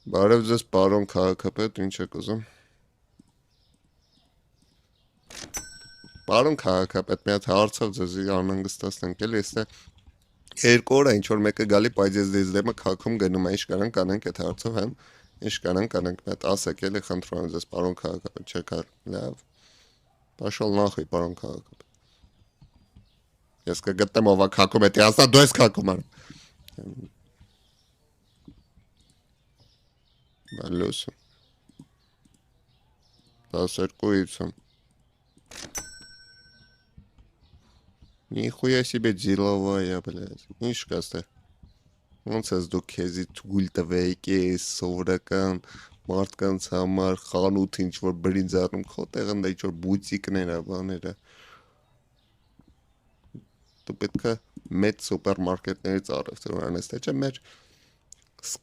Բարև ձեզ պարոն քաղաքապետ, ինչ եք ուզում։ Պարոն քաղաքապետ, մի հատ հարցով ձեզ անհանգստացնենք, էլի, էստե 2 օր է ինչ որ մեկը գալի պայծեզ դեմը քաղաքում գնում է, ինչ կարանք անենք այդ հարցով, հա։ Ինչ կարանք անենք, մի հատ ասեք, էլի, խնդրում եմ ձեզ պարոն քաղաքապետ, չեք հար։ Լավ։ Պաշալ նախույ պարոն քաղաքապետ։ Ես կգտնեմ ով է քաղաքում, էդի ասա դու ես քաղաքում ար։ Լուսում։ 12:50. Нихуя себе деловая, блядь. Ինչ կասте։ Ոնց ես դու քեզի թույլ տվեիք ես սովորական մարդկանց համար խանութ ինչ որ բրինձ առնում, քո տեղը դա ինչ որ բուտիկներ է, բաները։ Դու պետք է մեծ սուպերմարկետներից առևտուր անես, թե չէ մեր